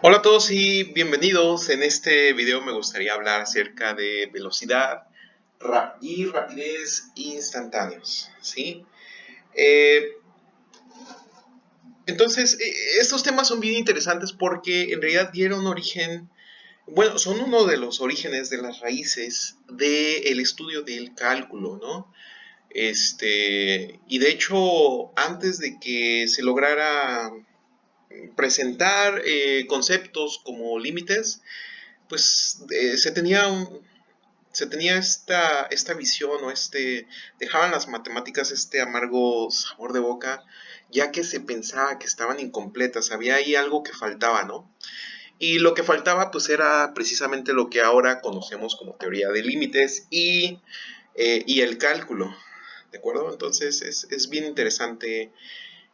Hola a todos y bienvenidos. En este video me gustaría hablar acerca de velocidad y rapidez instantáneos, ¿sí? Eh, estos temas son bien interesantes porque en realidad dieron origen, bueno, son uno de los orígenes de las raíces del estudio del cálculo, ¿no? Y de hecho, antes de que se lograra presentar conceptos como límites, pues se tenía esta visión dejaban las matemáticas este amargo sabor de boca, ya que se pensaba que estaban incompletas, había ahí algo que faltaba, ¿no? Y lo que faltaba pues era precisamente lo que ahora conocemos como teoría de límites y el cálculo, ¿de acuerdo? Entonces es bien interesante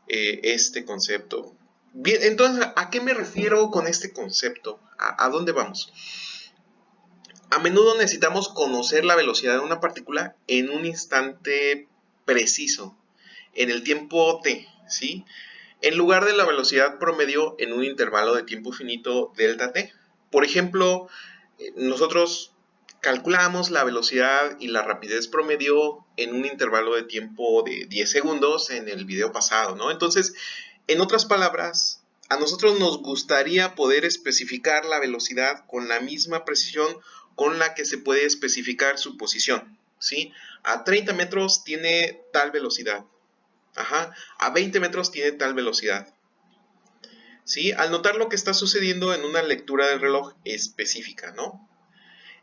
este concepto. Bien, entonces, ¿a qué me refiero con este concepto? ¿A dónde vamos? A menudo necesitamos conocer la velocidad de una partícula en un instante preciso, en el tiempo t, ¿sí? En lugar de la velocidad promedio en un intervalo de tiempo finito delta t. Por ejemplo, nosotros calculamos la velocidad y la rapidez promedio en un intervalo de tiempo de 10 segundos en el video pasado, ¿no? Entonces, en otras palabras, a nosotros nos gustaría poder especificar la velocidad con la misma precisión con la que se puede especificar su posición, ¿sí? A 30 metros tiene tal velocidad, ajá, a 20 metros tiene tal velocidad, ¿sí? Al notar lo que está sucediendo en una lectura del reloj específica, ¿no?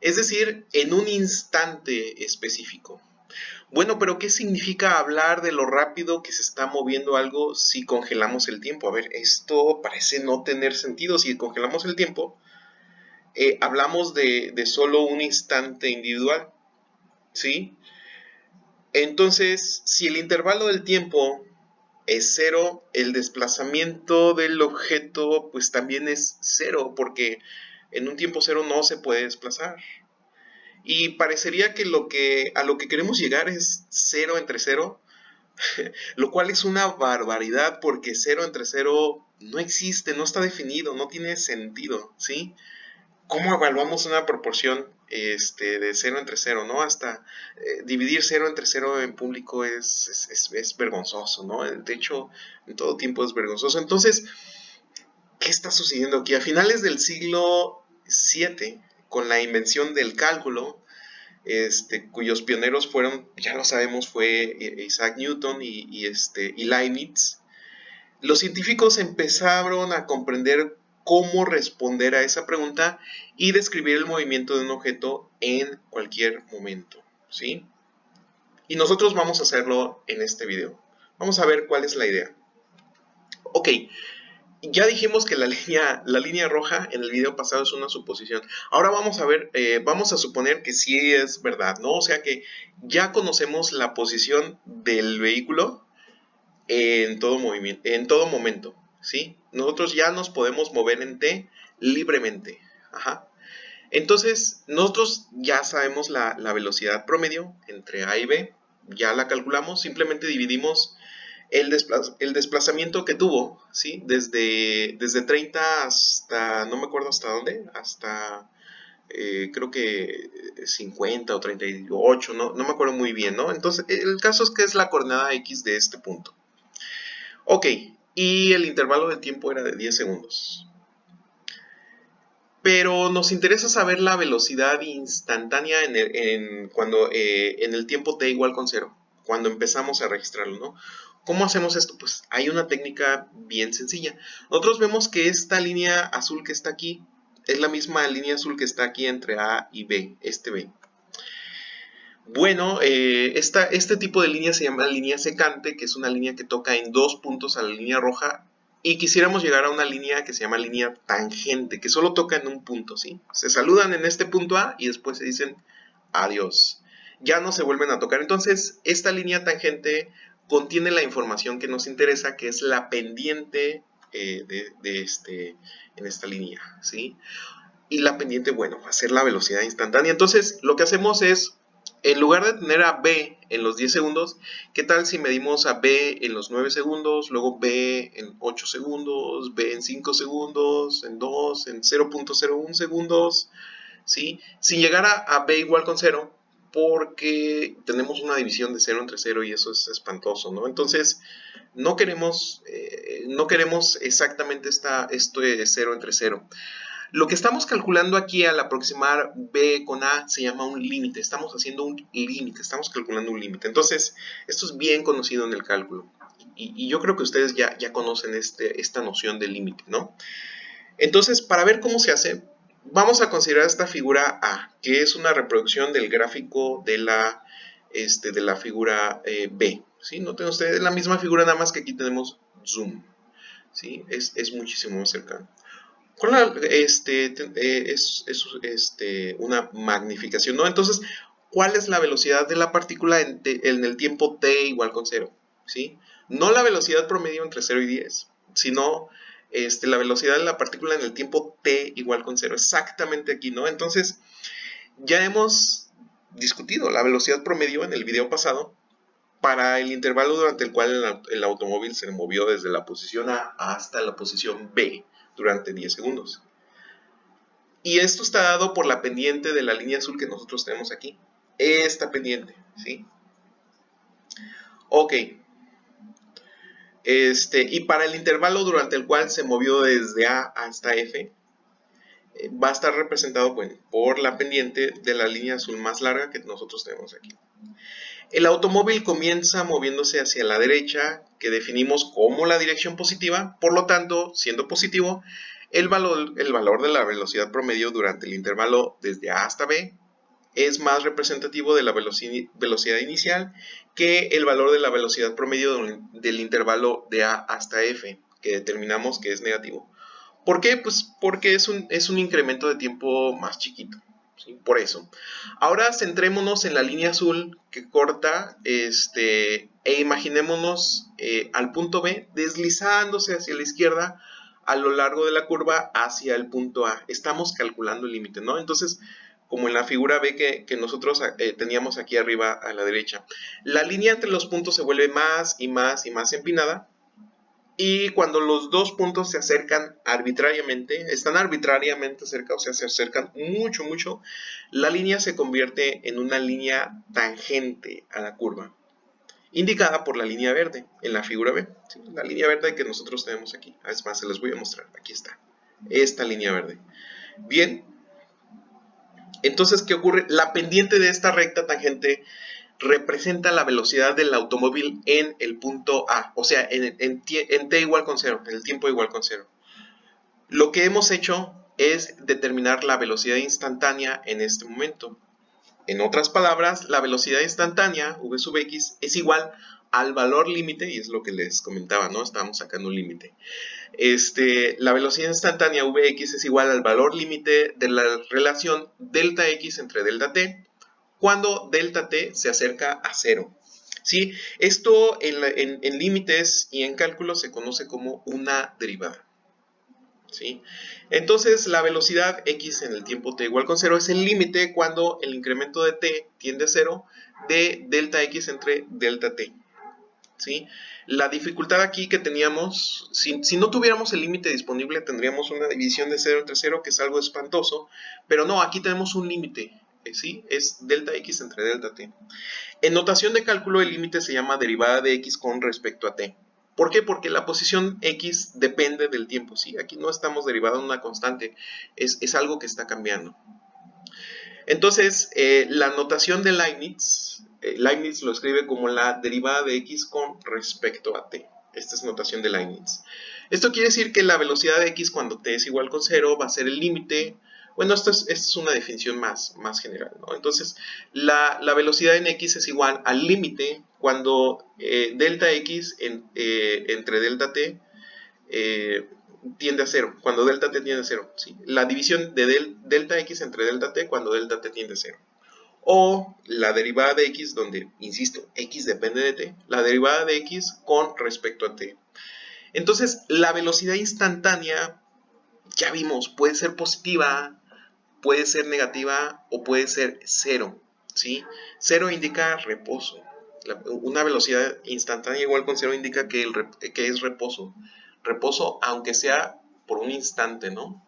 Es decir, en un instante específico. Bueno, pero ¿qué significa hablar de lo rápido que se está moviendo algo si congelamos el tiempo? A ver, esto parece no tener sentido. Si congelamos el tiempo, hablamos de solo un instante individual, ¿sí? Entonces, si el intervalo del tiempo es cero, el desplazamiento del objeto pues también es cero, porque en un tiempo cero no se puede desplazar. Y parecería que a lo que queremos llegar es cero entre cero, lo cual es una barbaridad porque cero entre cero no existe, no está definido, no tiene sentido, ¿sí? ¿Cómo evaluamos una proporción de cero entre cero, ¿no? Hasta dividir cero entre cero en público es vergonzoso, ¿no? De hecho, en todo tiempo es vergonzoso. Entonces, ¿qué está sucediendo aquí? A finales del siglo VII, con la invención del cálculo, cuyos pioneros fueron, ya lo sabemos, fue Isaac Newton y Leibniz, los científicos empezaron a comprender cómo responder a esa pregunta y describir el movimiento de un objeto en cualquier momento, ¿sí? Y nosotros vamos a hacerlo en este video. Vamos a ver cuál es la idea. Ok, ya dijimos que la línea roja en el video pasado es una suposición. Ahora vamos a ver, vamos a suponer que sí es verdad, ¿no? O sea que ya conocemos la posición del vehículo en todo movimiento, en todo momento, ¿sí? Nosotros ya nos podemos mover en T libremente, ajá. Entonces, nosotros ya sabemos la velocidad promedio entre A y B, ya la calculamos, simplemente dividimos el desplazamiento que tuvo, ¿sí? Desde 30 hasta, no me acuerdo hasta dónde, hasta creo que 50 o 38, no me acuerdo muy bien, ¿no? Entonces, el caso es que es la coordenada X de este punto. Ok, y el intervalo de tiempo era de 10 segundos. Pero nos interesa saber la velocidad instantánea en el tiempo t igual con 0, cuando empezamos a registrarlo, ¿no? ¿Cómo hacemos esto? Pues hay una técnica bien sencilla. Nosotros vemos que esta línea azul que está aquí es la misma línea azul que está aquí entre A y B, este B. Bueno, este tipo de línea se llama línea secante, que es una línea que toca en dos puntos a la línea roja, y quisiéramos llegar a una línea que se llama línea tangente, que solo toca en un punto, ¿sí? Se saludan en este punto A y después se dicen adiós. Ya no se vuelven a tocar. Entonces, esta línea tangente contiene la información que nos interesa, que es la pendiente en esta línea, ¿sí? Y la pendiente, bueno, va a ser la velocidad instantánea. Entonces, lo que hacemos es en lugar de tener a B en los 10 segundos, ¿qué tal si medimos a B en los 9 segundos, luego B en 8 segundos, B en 5 segundos, en 2, en 0.01 segundos, ¿sí? Sin llegar a B igual con 0, porque tenemos una división de 0 entre 0 y eso es espantoso, ¿no? Entonces, no queremos exactamente esto de 0 entre 0. Lo que estamos calculando aquí al aproximar B con A se llama un límite. Estamos haciendo un límite, estamos calculando un límite. Entonces, esto es bien conocido en el cálculo. Y yo creo que ustedes ya conocen esta noción de límite, ¿no? Entonces, para ver cómo se hace, vamos a considerar esta figura A, que es una reproducción del gráfico de la figura B. ¿Sí? Noten ustedes la misma figura, nada más que aquí tenemos zoom. ¿Sí? Es muchísimo más cercano. Una magnificación, ¿no? Entonces, ¿cuál es la velocidad de la partícula en el tiempo t igual con 0? ¿Sí? No la velocidad promedio entre 0 y 10, sino la velocidad de la partícula en el tiempo t igual con 0. Exactamente aquí, ¿no? Entonces, ya hemos discutido la velocidad promedio en el video pasado para el intervalo durante el cual el automóvil se movió desde la posición A hasta la posición B durante 10 segundos. Y esto está dado por la pendiente de la línea azul que nosotros tenemos aquí. Esta pendiente, ¿sí? Ok. Y para el intervalo durante el cual se movió desde A hasta F, va a estar representado por la pendiente de la línea azul más larga que nosotros tenemos aquí. El automóvil comienza moviéndose hacia la derecha, que definimos como la dirección positiva. Por lo tanto, siendo positivo, el valor de la velocidad promedio durante el intervalo desde A hasta B es más representativo de la velocidad inicial que el valor de la velocidad promedio del intervalo de A hasta F, que determinamos que es negativo. ¿Por qué? Pues porque es un incremento de tiempo más chiquito. ¿Sí? Por eso. Ahora centrémonos en la línea azul que corta e imaginémonos al punto B deslizándose hacia la izquierda a lo largo de la curva hacia el punto A. Estamos calculando el límite, ¿no? Entonces, como en la figura B que nosotros teníamos aquí arriba a la derecha, la línea entre los puntos se vuelve más y más y más empinada. Y cuando los dos puntos se acercan arbitrariamente, están arbitrariamente cerca, o sea, se acercan mucho, mucho, la línea se convierte en una línea tangente a la curva, indicada por la línea verde en la figura B. ¿Sí? La línea verde que nosotros tenemos aquí. Es más, se les voy a mostrar. Aquí está. Esta línea verde. Bien. Entonces, ¿qué ocurre? La pendiente de esta recta tangente representa la velocidad del automóvil en el punto A, o sea, en t igual con 0, en el tiempo igual con 0. Lo que hemos hecho es determinar la velocidad instantánea en este momento. En otras palabras, la velocidad instantánea, v sub x, es igual al valor límite, y es lo que les comentaba, ¿no? Estábamos sacando un límite. La velocidad instantánea vx es igual al valor límite de la relación delta x entre delta t, cuando delta t se acerca a 0. ¿Sí? Esto en límites y en cálculo se conoce como una derivada. ¿Sí? Entonces, la velocidad x en el tiempo t igual con 0 es el límite cuando el incremento de t tiende a 0 de delta x entre delta t. ¿Sí? La dificultad aquí que teníamos, si no tuviéramos el límite disponible, tendríamos una división de 0 entre 0, que es algo espantoso, pero no, aquí tenemos un límite. ¿Sí? Es delta x entre delta t. En notación de cálculo, el límite se llama derivada de x con respecto a t. ¿Por qué? Porque la posición x depende del tiempo. ¿Sí? Aquí no estamos derivando una constante, es algo que está cambiando. Entonces, la notación de Leibniz, Leibniz lo escribe como la derivada de x con respecto a t. Esta es notación de Leibniz. Esto quiere decir que la velocidad de x cuando t es igual con 0 va a ser el límite. Bueno, esta es una definición más general, ¿no? Entonces, la velocidad en x es igual al límite cuando delta x entre delta t tiende a 0, cuando delta t tiende a 0. ¿Sí? La división de delta x entre delta t cuando delta t tiende a 0. O la derivada de x, donde, insisto, x depende de t, la derivada de x con respecto a t. Entonces, la velocidad instantánea, ya vimos, puede ser positiva, puede ser negativa o puede ser 0. ¿sí? Cero indica reposo. Una velocidad instantánea igual con cero indica que, que es reposo. Reposo aunque sea por un instante, ¿no?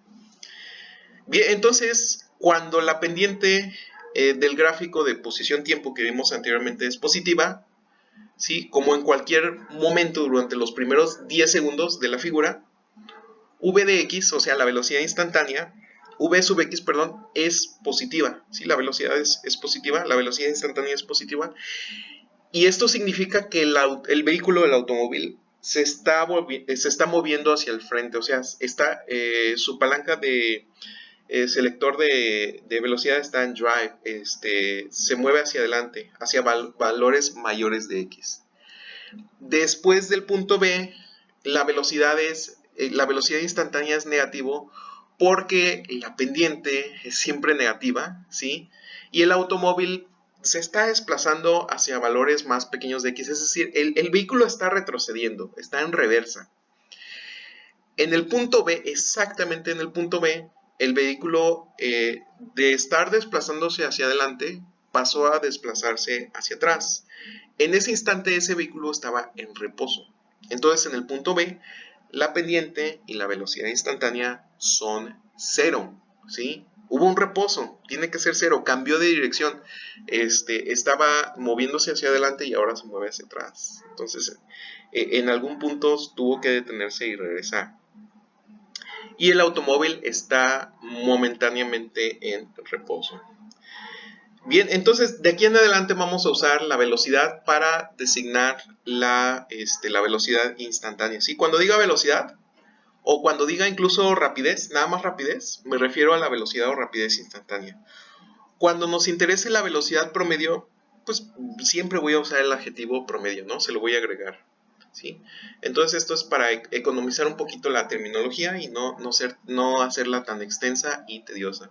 Bien, entonces, cuando la pendiente del gráfico de posición-tiempo que vimos anteriormente es positiva, ¿sí? Como en cualquier momento durante los primeros 10 segundos de la figura, v de x, o sea, la velocidad instantánea, v sub x, perdón, es positiva, ¿sí? La velocidad es positiva, la velocidad instantánea es positiva, y esto significa que el vehículo del automóvil se está moviendo hacia el frente, o sea, su palanca de selector de velocidad está en drive, se mueve hacia adelante, hacia valores mayores de x. Después del punto B, la velocidad instantánea es negativo porque la pendiente es siempre negativa, ¿sí? Y el automóvil se está desplazando hacia valores más pequeños de x, es decir, el vehículo está retrocediendo, está en reversa. En el punto B, exactamente en el punto B, el vehículo de estar desplazándose hacia adelante pasó a desplazarse hacia atrás. En ese instante ese vehículo estaba en reposo. Entonces en el punto B, la pendiente y la velocidad instantánea son cero, ¿sí? Hubo un reposo, tiene que ser cero, cambió de dirección. Estaba moviéndose hacia adelante y ahora se mueve hacia atrás. Entonces, en algún punto tuvo que detenerse y regresar. Y el automóvil está momentáneamente en reposo. Bien, entonces de aquí en adelante vamos a usar la velocidad para designar la velocidad instantánea. ¿Sí? Cuando diga velocidad o cuando diga incluso rapidez, nada más rapidez, me refiero a la velocidad o rapidez instantánea. Cuando nos interese la velocidad promedio, pues siempre voy a usar el adjetivo promedio, ¿no? Se lo voy a agregar. ¿Sí? Entonces esto es para economizar un poquito la terminología y no hacerla tan extensa y tediosa.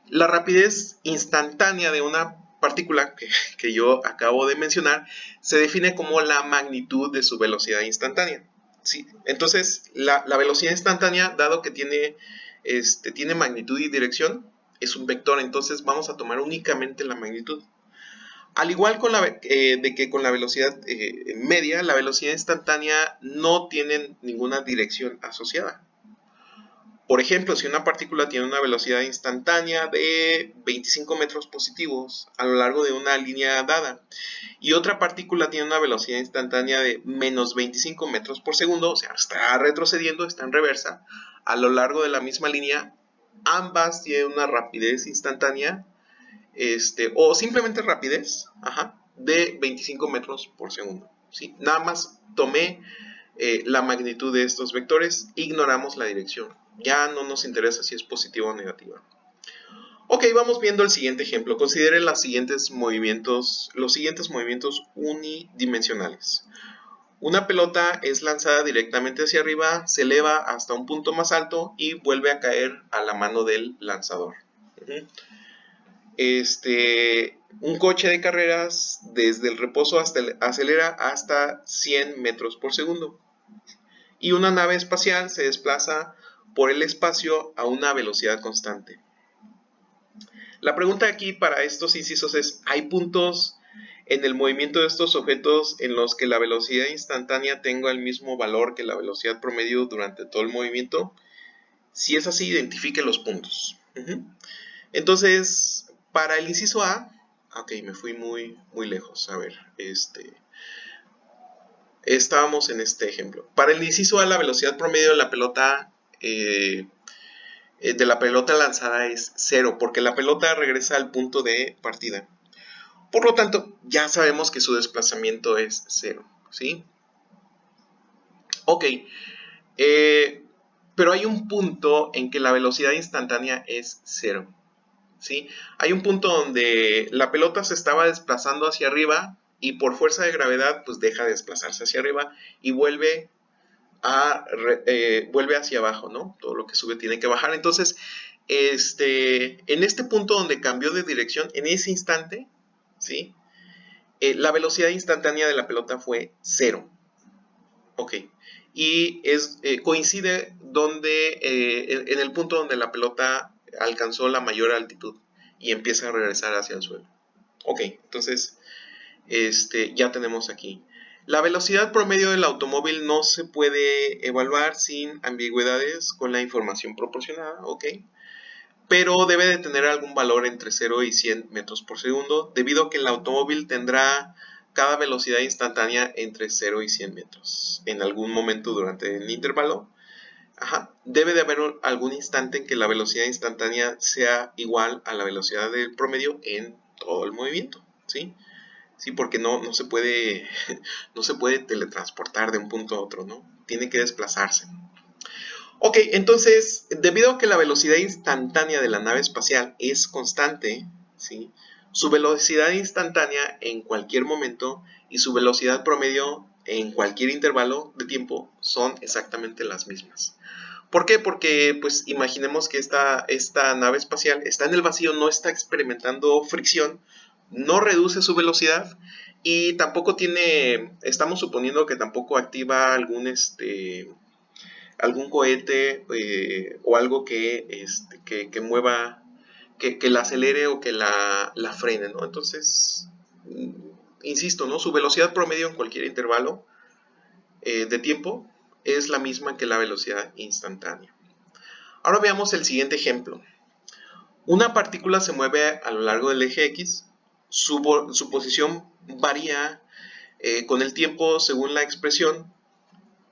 La rapidez instantánea de una partícula que yo acabo de mencionar se define como la magnitud de su velocidad instantánea. ¿Sí? Entonces, la velocidad instantánea, dado que tiene magnitud y dirección, es un vector, entonces vamos a tomar únicamente la magnitud. Al igual de que con la velocidad media, la velocidad instantánea no tiene ninguna dirección asociada. Por ejemplo, si una partícula tiene una velocidad instantánea de 25 metros positivos a lo largo de una línea dada y otra partícula tiene una velocidad instantánea de menos 25 metros por segundo, o sea, está retrocediendo, está en reversa, a lo largo de la misma línea, ambas tienen una rapidez instantánea, o simplemente rapidez, de 25 metros por segundo. ¿Sí? Nada más tomé la magnitud de estos vectores, ignoramos la dirección. Ya no nos interesa si es positiva o negativa. Ok, vamos viendo el siguiente ejemplo. Considere los siguientes movimientos unidimensionales. Una pelota es lanzada directamente hacia arriba, se eleva hasta un punto más alto y vuelve a caer a la mano del lanzador. Un coche de carreras desde el reposo acelera hasta 100 metros por segundo. Y una nave espacial se desplaza por el espacio a una velocidad constante. La pregunta aquí para estos incisos es, ¿hay puntos en el movimiento de estos objetos en los que la velocidad instantánea tenga el mismo valor que la velocidad promedio durante todo el movimiento? Si es así, identifique los puntos. Entonces, para el inciso A, ok, me fui muy lejos. A ver, estábamos en este ejemplo. Para el inciso A, la velocidad promedio de la pelota lanzada es 0, porque la pelota regresa al punto de partida. Por lo tanto, ya sabemos que su desplazamiento es 0, ¿sí? Ok, pero hay un punto en que la velocidad instantánea es 0, ¿sí? Hay un punto donde la pelota se estaba desplazando hacia arriba y por fuerza de gravedad pues deja de desplazarse hacia arriba y vuelve hacia abajo, ¿no? Todo lo que sube tiene que bajar. Entonces, en este punto donde cambió de dirección, en ese instante, ¿sí? La velocidad instantánea de la pelota fue 0. Ok. Y coincide en el punto donde la pelota alcanzó la mayor altitud y empieza a regresar hacia el suelo. Ok, entonces ya tenemos aquí. La velocidad promedio del automóvil no se puede evaluar sin ambigüedades con la información proporcionada, ok, pero debe de tener algún valor entre 0 y 100 metros por segundo, debido a que el automóvil tendrá cada velocidad instantánea entre 0 y 100 metros en algún momento durante el intervalo. Debe de haber algún instante en que la velocidad instantánea sea igual a la velocidad del promedio en todo el movimiento, ¿sí? Sí, porque no se puede, no se puede teletransportar de un punto a otro, ¿no? Tiene que desplazarse. Ok, entonces, debido a que la velocidad instantánea de la nave espacial es constante, ¿sí? Su velocidad instantánea en cualquier momento y su velocidad promedio en cualquier intervalo de tiempo son exactamente las mismas. ¿Por qué? Porque, pues, imaginemos que esta nave espacial está en el vacío, no está experimentando fricción, no reduce su velocidad y tampoco tiene, estamos suponiendo que tampoco activa algún cohete o algo que mueva, que la acelere o que la frene, ¿no? Entonces, insisto, ¿no? Su velocidad promedio en cualquier intervalo de tiempo es la misma que la velocidad instantánea. Ahora veamos el siguiente ejemplo. Una partícula se mueve a lo largo del eje X, su posición varía con el tiempo según la expresión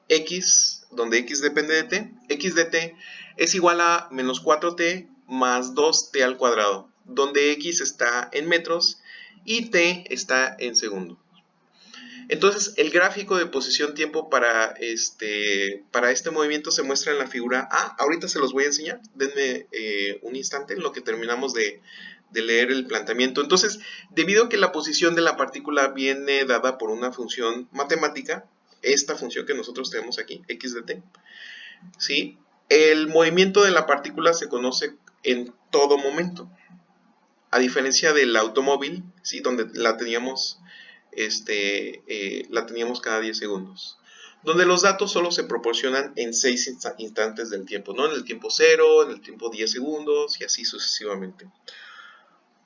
X, donde X depende de t. X de t es igual a menos 4t más 2t al cuadrado, donde X está en metros y t está en segundos. Entonces, el gráfico de posición-tiempo para este movimiento se muestra en la figura A. Ahorita se los voy a enseñar. Denme un instante en lo que terminamos de leer el planteamiento. Entonces, debido a que la posición de la partícula viene dada por una función matemática, esta función que nosotros tenemos aquí, x de t, ¿sí? El movimiento de la partícula se conoce en todo momento. A diferencia del automóvil, ¿sí? Donde la teníamos cada 10 segundos, donde los datos solo se proporcionan en 6 instantes del tiempo, ¿no? En el tiempo 0, en el tiempo 10 segundos y así sucesivamente.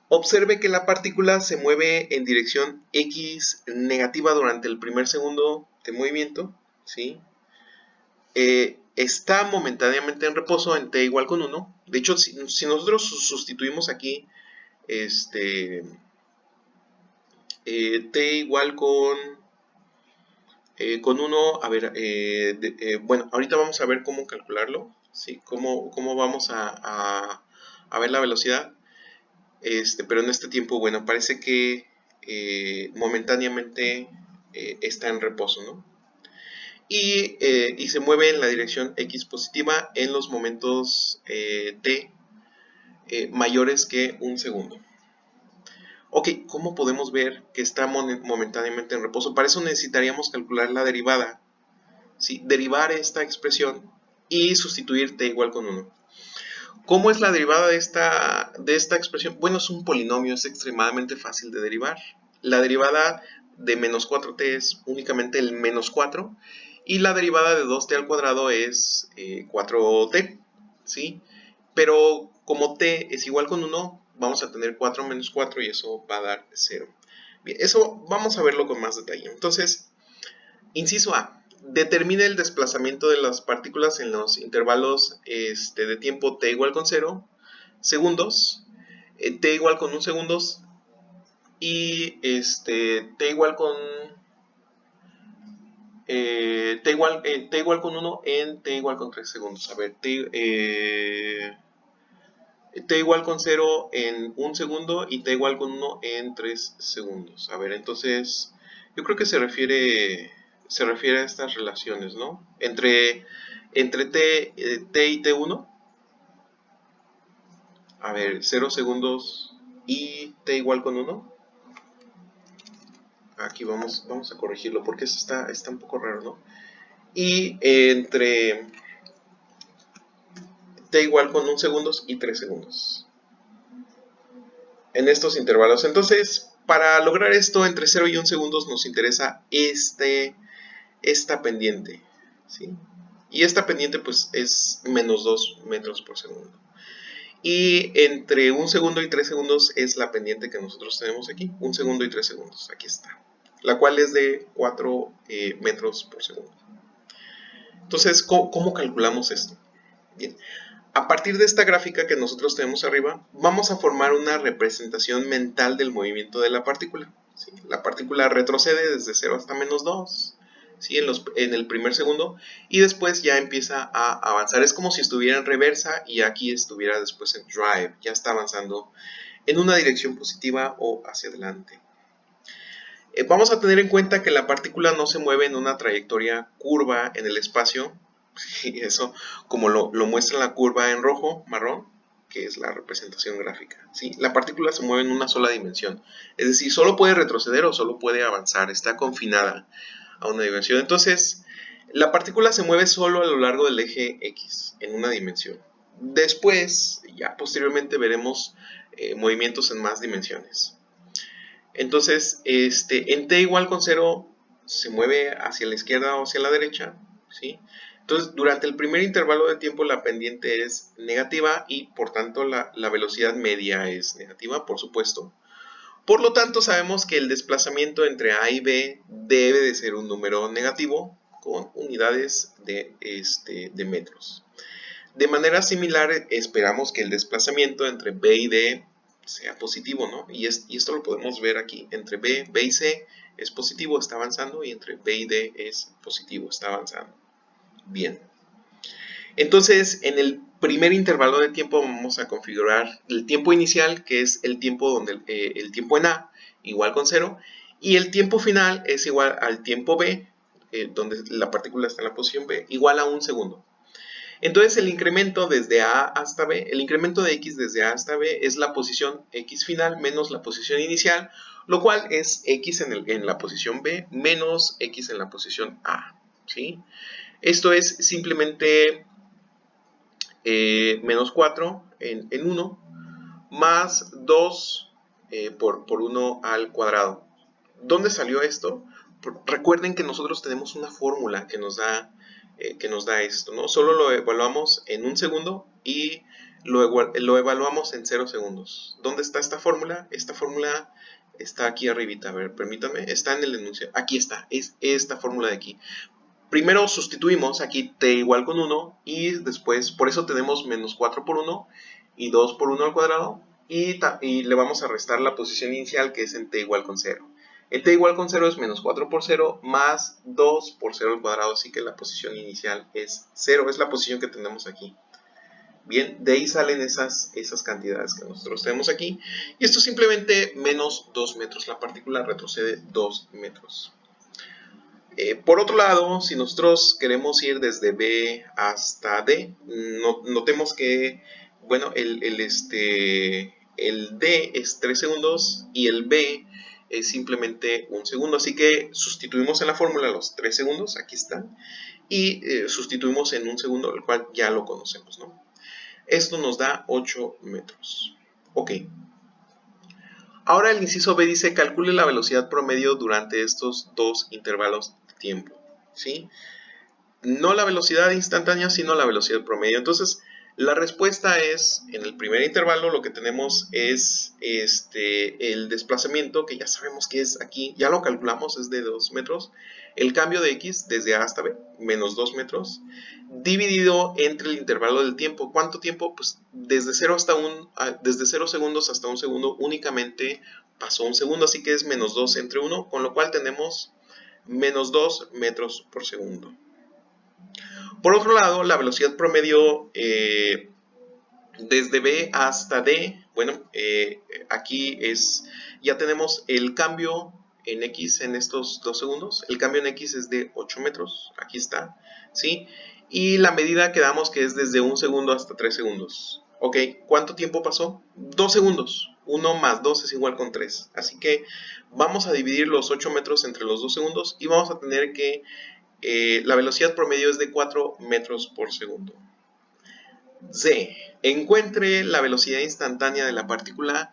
Observe que la partícula se mueve en dirección X negativa durante el primer segundo de movimiento, ¿sí? Está momentáneamente en reposo en t igual con 1. De hecho, si nosotros sustituimos aquí t igual con 1, a ver, bueno, ahorita vamos a ver cómo calcularlo, ¿sí? Cómo vamos a ver la velocidad, pero en este tiempo, bueno, parece que momentáneamente está en reposo, ¿no? Y se mueve en la dirección X positiva en los momentos t mayores que un segundo. Ok, ¿cómo podemos ver que está momentáneamente en reposo? Para eso necesitaríamos calcular la derivada, ¿sí? Derivar esta expresión y sustituir t igual con 1. ¿Cómo es la derivada de esta expresión? Bueno, es un polinomio, es extremadamente fácil de derivar. La derivada de menos 4t es únicamente el menos 4 y la derivada de 2t al cuadrado es 4t, ¿sí? Pero como t es igual con 1, vamos a tener 4 menos 4 y eso va a dar 0. Bien, eso vamos a verlo con más detalle. Entonces, inciso A. Determine el desplazamiento de las partículas en los intervalos de tiempo t igual con 0 segundos, t igual con 1 segundos y t igual con t igual con 1 en t igual con 3 segundos. A ver, t igual con 0 en 1 segundo y t igual con 1 en 3 segundos. A ver, entonces yo creo que se refiere a estas relaciones, ¿no? Entre t y t1. A ver, 0 segundos y t igual con 1. Aquí vamos a corregirlo porque eso está un poco raro, ¿no? Y entre t igual con 1 segundos y 3 segundos. En estos intervalos. Entonces, para lograr esto entre 0 y 1 segundos nos interesa esta pendiente, ¿sí? Y esta pendiente pues es menos 2 metros por segundo. Y entre 1 segundo y 3 segundos es la pendiente que nosotros tenemos aquí. 1 segundo y 3 segundos, aquí está. La cual es de 4 metros por segundo. Entonces, ¿cómo calculamos esto? Bien. A partir de esta gráfica que nosotros tenemos arriba, vamos a formar una representación mental del movimiento de la partícula. ¿Sí? La partícula retrocede desde 0 hasta -2, ¿sí? en el primer segundo, y después ya empieza a avanzar. Es como si estuviera en reversa y aquí estuviera después en drive. Ya está avanzando en una dirección positiva o hacia adelante. Vamos a tener en cuenta que la partícula no se mueve en una trayectoria curva en el espacio, y eso como lo muestra la curva en rojo, marrón, que es la representación gráfica. ¿Sí? La partícula se mueve en una sola dimensión, es decir, solo puede retroceder o solo puede avanzar, está confinada a una dimensión. Entonces, la partícula se mueve solo a lo largo del eje X, en una dimensión. Después, ya posteriormente veremos movimientos en más dimensiones. Entonces, en t igual con 0 se mueve hacia la izquierda o hacia la derecha, ¿sí? Entonces, durante el primer intervalo de tiempo la pendiente es negativa y por tanto la velocidad media es negativa, por supuesto. Por lo tanto, sabemos que el desplazamiento entre A y B debe de ser un número negativo con unidades de metros. De manera similar, esperamos que el desplazamiento entre B y D sea positivo, ¿no? Y esto lo podemos ver aquí. Entre B y C es positivo, está avanzando, y entre B y D es positivo, está avanzando. Bien. Entonces, en el primer intervalo de tiempo vamos a configurar el tiempo inicial, que es el tiempo donde el tiempo en A igual con 0, y el tiempo final es igual al tiempo B, donde la partícula está en la posición B, igual a 1 segundo. Entonces el incremento desde A hasta B, el incremento de X desde A hasta B es la posición X final menos la posición inicial, lo cual es X en la posición B menos X en la posición A, ¿sí? Esto es simplemente menos 4 en 1 más 2 por 1 al cuadrado. ¿Dónde salió esto? Recuerden que nosotros tenemos una fórmula que nos da esto, ¿no? Solo lo evaluamos en 1 segundo y lo evaluamos en 0 segundos. ¿Dónde está esta fórmula? Esta fórmula está aquí arribita, a ver, permítanme, está en el enunciado, aquí está, es esta fórmula de aquí. Primero sustituimos aquí t igual con 1 y después, por eso tenemos menos 4 por 1 y 2 por 1 al cuadrado, y le vamos a restar la posición inicial, que es en t igual con 0. En t igual con 0 es menos 4 por 0 más 2 por 0 al cuadrado, así que la posición inicial es 0, es la posición que tenemos aquí. Bien, de ahí salen esas cantidades que nosotros tenemos aquí, y esto es simplemente menos 2 metros, la partícula retrocede 2 metros. Por otro lado, si nosotros queremos ir desde B hasta D, notemos que, bueno, el D es 3 segundos y el B es simplemente 1 segundo. Así que sustituimos en la fórmula los 3 segundos, aquí están, y sustituimos en 1 segundo, el cual ya lo conocemos, ¿no? Esto nos da 8 metros. Ok. Ahora el inciso B dice, calcule la velocidad promedio durante estos dos intervalos de tiempo, ¿sí? No la velocidad instantánea, sino la velocidad promedio. Entonces, la respuesta es, en el primer intervalo lo que tenemos es el desplazamiento, que ya sabemos que es aquí, ya lo calculamos, es de 2 metros. El cambio de X desde A hasta B, menos 2 metros, dividido entre el intervalo del tiempo. ¿Cuánto tiempo? Pues desde 0 segundos hasta 1 segundo únicamente pasó 1 segundo, así que es menos 2 entre 1, con lo cual tenemos menos 2 metros por segundo. Por otro lado, la velocidad promedio desde B hasta D, bueno, aquí ya tenemos el cambio en X en estos 2 segundos. El cambio en X es de 8 metros, aquí está, ¿sí? Y la medida que damos que es desde 1 segundo hasta 3 segundos. Ok, ¿cuánto tiempo pasó? 2 segundos. 1 más 2 es igual con 3. Así que vamos a dividir los 8 metros entre los 2 segundos y vamos a tener que la velocidad promedio es de 4 metros por segundo. D. Encuentre la velocidad instantánea de la partícula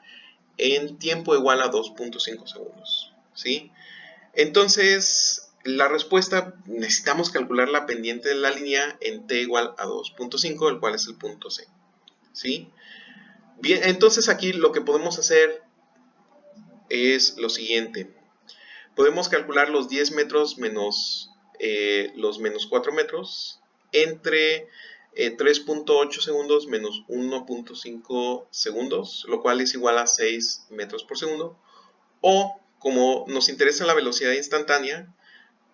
en tiempo igual a 2.5 segundos. ¿Sí? Entonces, la respuesta, necesitamos calcular la pendiente de la línea en t igual a 2.5, el cual es el punto C. ¿Sí? Bien, entonces aquí lo que podemos hacer es lo siguiente. Podemos calcular los 10 metros menos los menos 4 metros entre 3.8 segundos menos 1.5 segundos, lo cual es igual a 6 metros por segundo. O, como nos interesa la velocidad instantánea,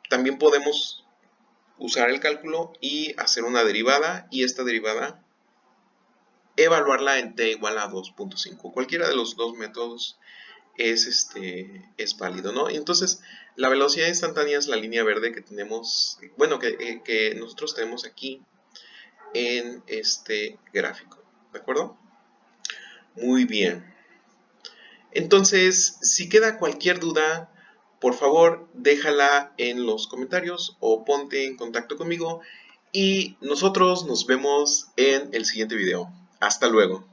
también podemos usar el cálculo y hacer una derivada, y esta derivada evaluarla en t igual a 2.5. Cualquiera de los dos métodos es válido, ¿no? Entonces, la velocidad instantánea es la línea verde que tenemos, bueno, que nosotros tenemos aquí en este gráfico, ¿de acuerdo? Muy bien. Entonces, si queda cualquier duda, por favor, déjala en los comentarios o ponte en contacto conmigo y nosotros nos vemos en el siguiente video. Hasta luego.